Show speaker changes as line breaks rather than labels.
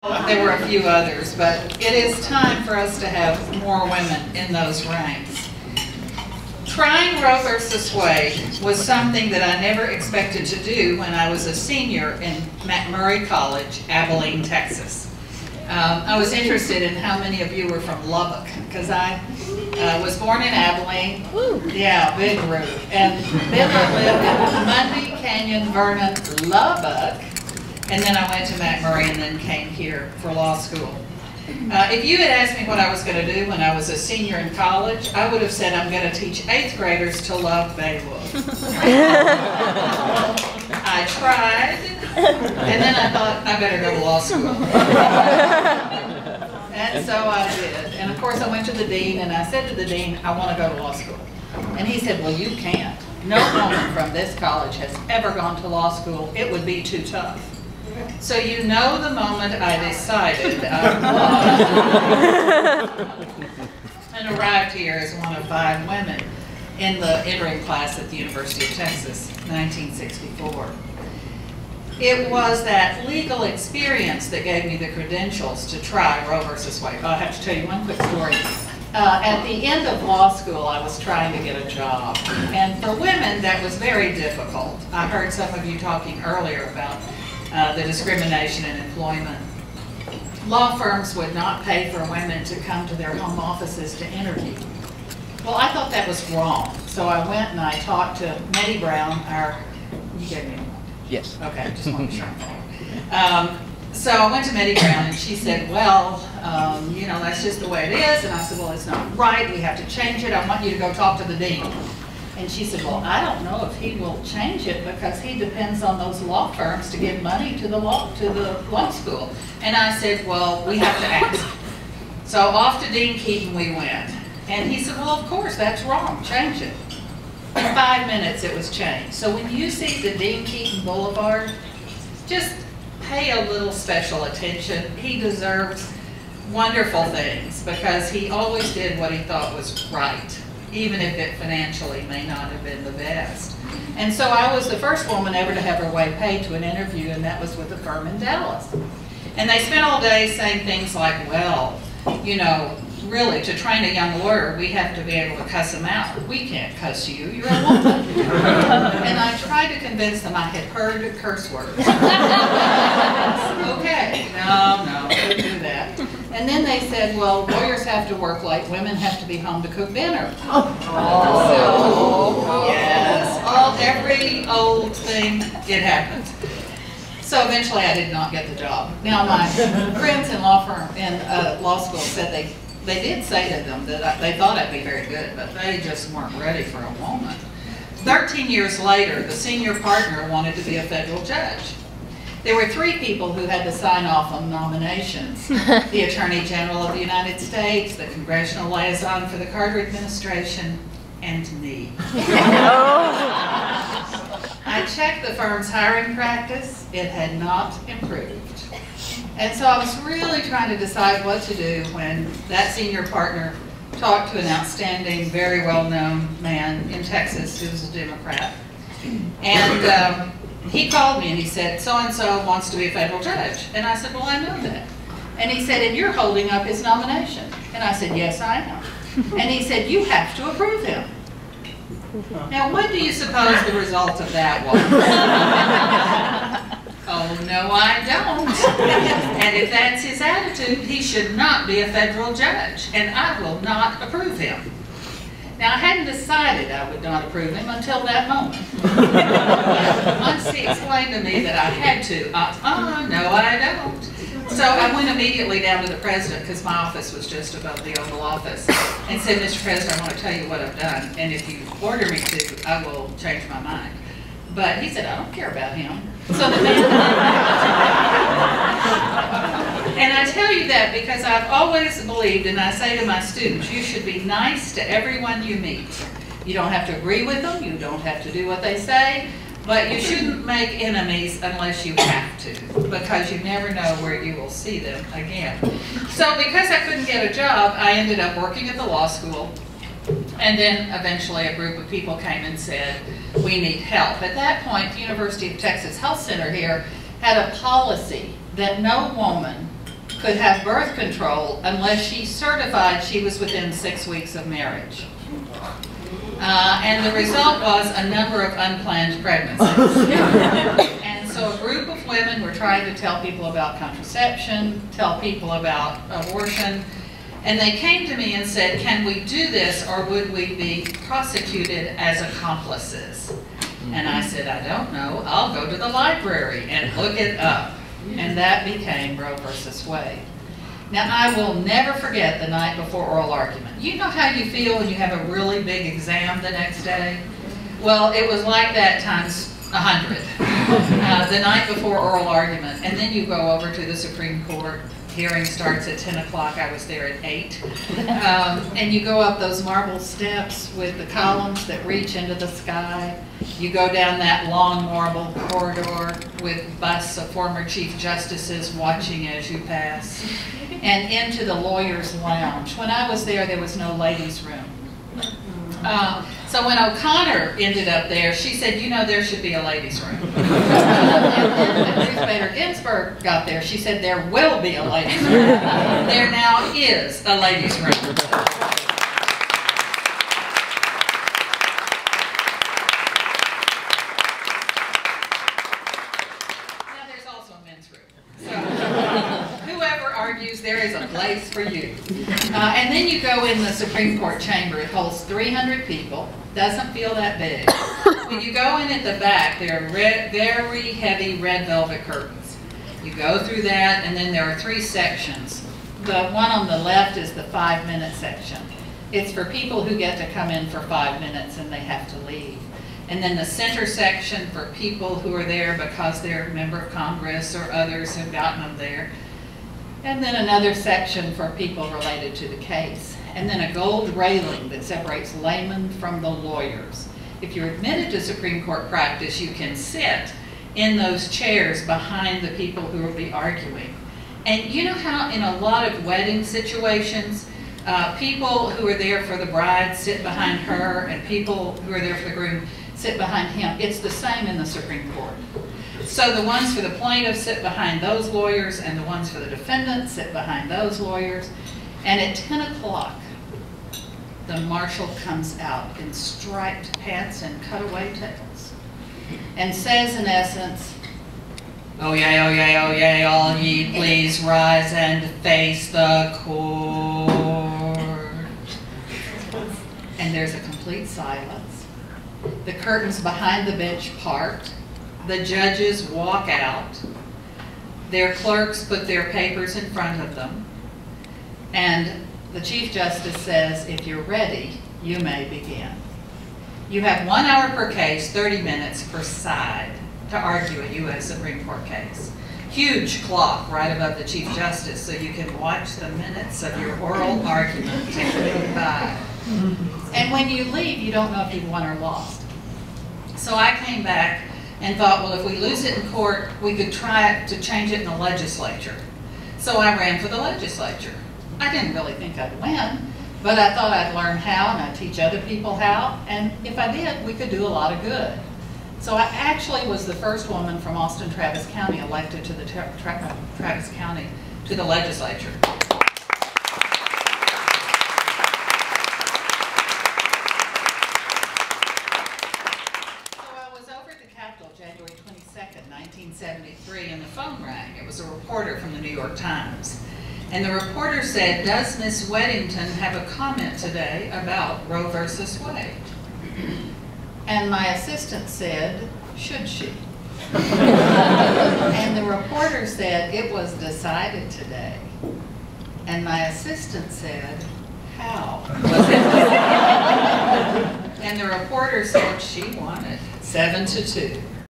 There were a few others, but it is time for us to have more women in those ranks. Trying Roe v. Wade was something that I never expected to do when I was a senior in McMurray College, Abilene, Texas. I was interested in how many of you were from Lubbock, because I was born in Abilene. Yeah, big group. And then I lived in Mundy, Canyon, Vernon, Lubbock, and then I went to McMurray and then came here for law school. If you had asked me what I was going to do when I was a senior in college, I would have said I'm going to teach 8th graders to love Beowulf. I tried, and then I thought I better go to law school. And so I did. And of course I went to the dean and I said to the dean, I want to go to law school. And he said, well, you can't. No woman from this college has ever gone to law school. It would be too tough. So you know the moment I decided I was and arrived here as one of 5 women in the entering class at the University of Texas, 1964. It was that legal experience that gave me the credentials to try Roe v. Wade. I have to tell you one quick story. At the end of law school, I was trying to get a job. And for women, that was very difficult. I heard some of you talking earlier about the discrimination in employment. Law firms would not pay for women to come to their home offices to interview. Well, I thought that was wrong. So I went and I talked to Nettie Brown, you gave me one?
Yes.
Okay, just want to be sure. So I went to Nettie Brown and she said, well, you know, that's just the way it is. And I said, well, it's not right. We have to change it. I want you to go talk to the dean. And she said, well, I don't know if he will change it because he depends on those law firms to give money to the law school. And I said, well, we have to ask. So off to Dean Keaton we went. And he said, well, of course, that's wrong. Change it. In 5 minutes, it was changed. So when you see the Dean Keaton Boulevard, just pay a little special attention. He deserves wonderful things because he always did what he thought was right, even if it financially may not have been the best. And so I was the first woman ever to have her way paid to an interview, and that was with a firm in Dallas. And they spent all day saying things like, well, you know, really, to train a young lawyer, we have to be able to cuss him out. We can't cuss you, you're a woman. And I tried to convince them I had heard curse words. Okay, no, don't do that. And then they said, well, lawyers have to work late, women have to be home to cook dinner. So, yes, every old thing, it happens. So eventually I did not get the job. Now my friends in law school said they did say to them that they thought I'd be very good, but they just weren't ready for a woman. 13 years later, the senior partner wanted to be a federal judge. There were 3 people who had to sign off on nominations. The Attorney General of the United States, the Congressional Liaison for the Carter administration, and me. I checked the firm's hiring practice. It had not improved. And so I was really trying to decide what to do when that senior partner talked to an outstanding, very well-known man in Texas who was a Democrat. And he called me and he said, so-and-so wants to be a federal judge. And I said, well, I know that. And he said, and you're holding up his nomination. And I said, yes, I am. And he said, you have to approve him. Now, what do you suppose the result of that was? Oh, no, I don't. And if that's his attitude, he should not be a federal judge, and I will not approve him. Now, I hadn't decided I would not approve him until that moment. Once he explained to me that I had to, no, I don't. So I went immediately down to the president, because my office was just above the Oval Office, and said, Mr. President, I want to tell you what I've done, and if you order me to, I will change my mind. But he said, I don't care about him. So the man and I tell you that because I've always believed, and I say to my students, you should be nice to everyone you meet. You don't have to agree with them, you don't have to do what they say, but you shouldn't make enemies unless you have to, because you never know where you will see them again. So because I couldn't get a job, I ended up working at the law school. And then eventually a group of people came and said, we need help. At that point, the University of Texas Health Center here had a policy that no woman could have birth control unless she certified she was within 6 weeks of marriage. And the result was a number of unplanned pregnancies. And so a group of women were trying to tell people about contraception, tell people about abortion, and they came to me and said, can we do this or would we be prosecuted as accomplices? And I said, I don't know. I'll go to the library and look it up. And that became Roe v. Wade. Now, I will never forget the night before oral argument. You know how you feel when you have a really big exam the next day? Well, it was like that times 100. The night before oral argument. And then you go over to the Supreme Court. Hearing starts at 10 o'clock. I was there at 8. And you go up those marble steps with the columns that reach into the sky. You go down that long marble corridor with busts of former Chief Justices watching as you pass. And into the lawyer's lounge. When I was there was no ladies' room. So when O'Connor ended up there, she said, you know, there should be a ladies' room. And when Ruth Bader Ginsburg got there, she said, there will be a ladies' room. There now is a ladies' room. Now there's also a men's room. So whoever argues, there is a place for you. And then you go in the Supreme Court chamber. It holds 300 people. Doesn't feel that big. When you go in at the back, there are very heavy red velvet curtains. You go through that, and then there are 3 sections. The one on the left is the 5-minute section. It's for people who get to come in for 5 minutes and they have to leave. And then the center section for people who are there because they're a member of Congress or others have gotten them there. And then another section for people related to the case. And then a gold railing that separates laymen from the lawyers. If you're admitted to Supreme Court practice, you can sit in those chairs behind the people who will be arguing. And you know how in a lot of wedding situations, people who are there for the bride sit behind her and people who are there for the groom sit behind him. It's the same in the Supreme Court. So the ones for the plaintiffs sit behind those lawyers and the ones for the defendants sit behind those lawyers. And at 10 o'clock, the marshal comes out in striped pants and cutaway tails and says in essence, oh yea, all ye please rise and face the court. And there's a complete silence. The curtains behind the bench part. The judges walk out. Their clerks put their papers in front of them. And the Chief Justice says, if you're ready, you may begin. You have 1 hour per case, 30 minutes per side to argue a U.S. Supreme Court case. Huge clock right above the Chief Justice so you can watch the minutes of your oral argument ticking by. And when you leave, you don't know if you've won or lost. So I came back and thought, well, if we lose it in court, we could try to change it in the legislature. So I ran for the legislature. I didn't really think I'd win, but I thought I'd learn how and I'd teach other people how, and if I did, we could do a lot of good. So I actually was the first woman from Austin Travis County elected to the Travis County to the legislature. So I was over at the Capitol January 22nd, 1973, and the phone rang. It was a reporter from the New York Times. And the reporter said, does Miss Weddington have a comment today about Roe v. Wade? And my assistant said, should she? And the reporter said, it was decided today. And my assistant said, how was it decided? And the reporter said she won it 7-2.